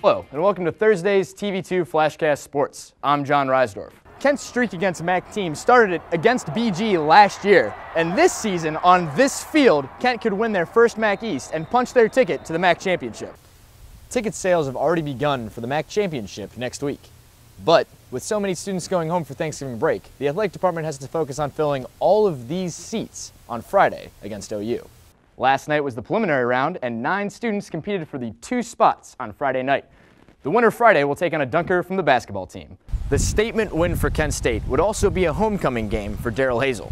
Hello, and welcome to Thursday's TV2 Flashcast Sports. I'm Jon Reisdorf. Kent's streak against MAC teams started against BG last year, and this season, on this field, Kent could win their first MAC East and punch their ticket to the MAC Championship. Ticket sales have already begun for the MAC Championship next week. But with so many students going home for Thanksgiving break, the athletic department has to focus on filling all of these seats on Friday against OU. Last night was the preliminary round, and 9 students competed for the 2 spots on Friday night. The winner Friday will take on a dunker from the basketball team. The statement win for Kent State would also be a homecoming game for Daryl Hazel.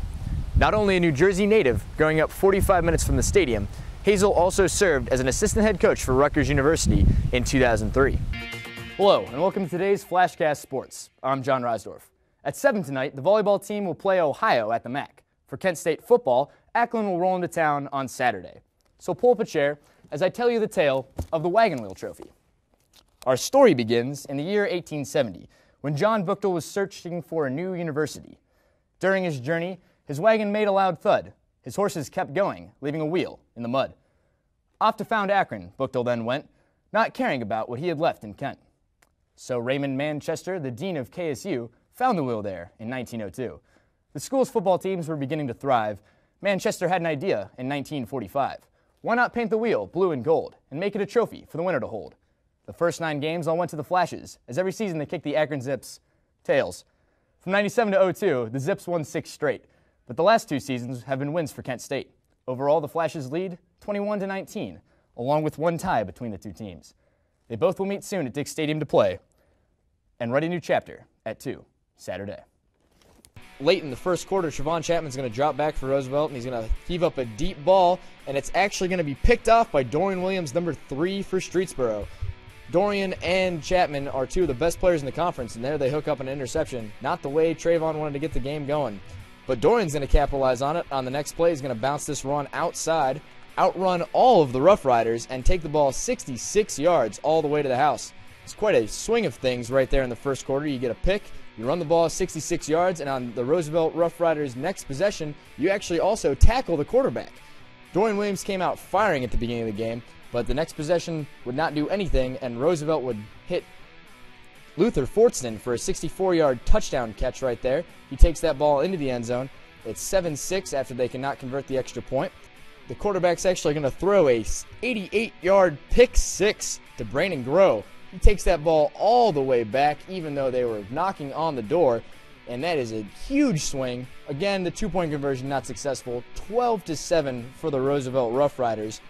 Not only a New Jersey native, growing up 45 minutes from the stadium, Hazel also served as an assistant head coach for Rutgers University in 2003. Hello, and welcome to today's Flashcast Sports. I'm Jon Reisdorf. At 7 tonight, the volleyball team will play Ohio at the MAC. For Kent State football, Akron will roll into town on Saturday. So pull up a chair as I tell you the tale of the Wagon Wheel Trophy. Our story begins in the year 1870, when John Buchtel was searching for a new university. During his journey, his wagon made a loud thud. His horses kept going, leaving a wheel in the mud. Off to found Akron, Buchtel then went, not caring about what he had left in Kent. So Raymond Manchester, the dean of KSU, found the wheel there in 1902. The school's football teams were beginning to thrive. Manchester had an idea in 1945. Why not paint the wheel blue and gold and make it a trophy for the winner to hold? The first 9 games all went to the Flashes, as every season they kicked the Akron Zips tails. From 97 to 02, the Zips won 6 straight, but the last 2 seasons have been wins for Kent State. Overall, the Flashes lead 21-19, along with 1 tie between the 2 teams. They both will meet soon at Dick Stadium to play and write a new chapter at 2 Saturday. Late in the first quarter, Trevon Chapman's going to drop back for Roosevelt, and he's going to heave up a deep ball, and it's actually going to be picked off by Dorian Williams, number 3 for Streetsboro. Dorian and Chapman are 2 of the best players in the conference, and there they hook up an interception. Not the way Trayvon wanted to get the game going. But Dorian's going to capitalize on it. On the next play, he's going to bounce this run outside, outrun all of the Rough Riders, and take the ball 66 yards all the way to the house. It's quite a swing of things right there in the first quarter. You get a pick, you run the ball 66 yards, and on the Roosevelt Rough Riders' next possession, you actually also tackle the quarterback. Dorian Williams came out firing at the beginning of the game, but the next possession would not do anything, and Roosevelt would hit Luther Fortston for a 64-yard touchdown catch right there. He takes that ball into the end zone. It's 7-6 after they cannot convert the extra point. The quarterback's actually going to throw a 88-yard pick 6 to Brandon Groh. He takes that ball all the way back, even though they were knocking on the door, and that is a huge swing. Again, the 2-point conversion not successful. 12-7 for the Roosevelt Rough Riders.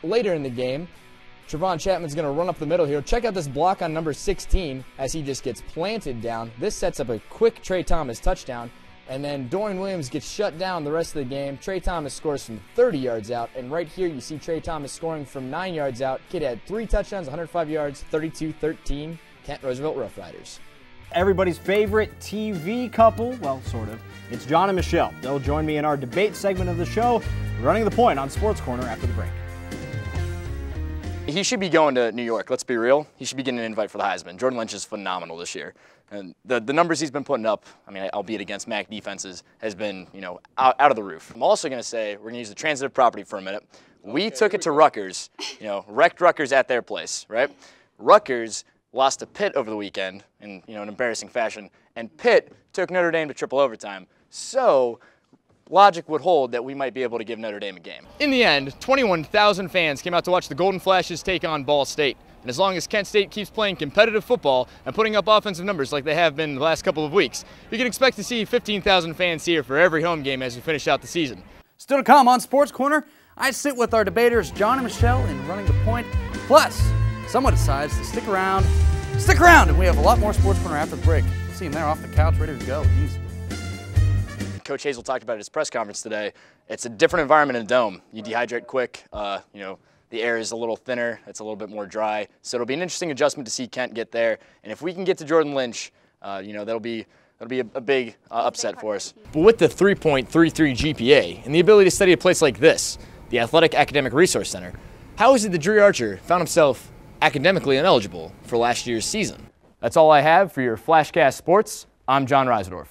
Later in the game, Trevon Chapman's going to run up the middle here. Check out this block on number 16 as he just gets planted down. This sets up a quick Trey Thomas touchdown, and then Dorian Williams gets shut down the rest of the game. Trey Thomas scores from 30 yards out, and right here you see Trey Thomas scoring from 9 yards out. Kid had 3 touchdowns, 105 yards, 32-13, Kent Roosevelt Rough Riders. Everybody's favorite TV couple, well, sort of. It's John and Michelle. They'll join me in our debate segment of the show, Running the Point on Sports Corner after the break. He should be going to New York, let's be real. He should be getting an invite for the Heisman. Jordan Lynch is phenomenal this year. And the numbers he's been putting up, I mean, albeit against MAC defenses, has been, out of the roof. I'm also going to say, we're going to use the transitive property for a minute. We took it to Rutgers, wrecked Rutgers at their place, right? Rutgers lost to Pitt over the weekend in, an embarrassing fashion, and Pitt took Notre Dame to triple overtime. So logic would hold that we might be able to give Notre Dame a game. In the end, 21,000 fans came out to watch the Golden Flashes take on Ball State. And as long as Kent State keeps playing competitive football and putting up offensive numbers like they have been the last couple of weeks, you can expect to see 15,000 fans here for every home game as we finish out the season. Still to come on Sports Corner, I sit with our debaters John and Michelle in Running the Point. Plus, someone decides to stick around, and we have a lot more Sports Corner after the break. See him there off the couch, ready to go. Coach Hazel talked about at his press conference today. It's a different environment in a dome. You dehydrate quick. The air is a little thinner. It's a little bit more dry. So it'll be an interesting adjustment to see Kent get there. And if we can get to Jordan Lynch, that'll be a big upset for us. But with the 3.33 GPA and the ability to study a place like this, the Athletic Academic Resource Center, how is it that Drew Archer found himself academically ineligible for last year's season? That's all I have for your Flashcast Sports. I'm Jon Reisdorf.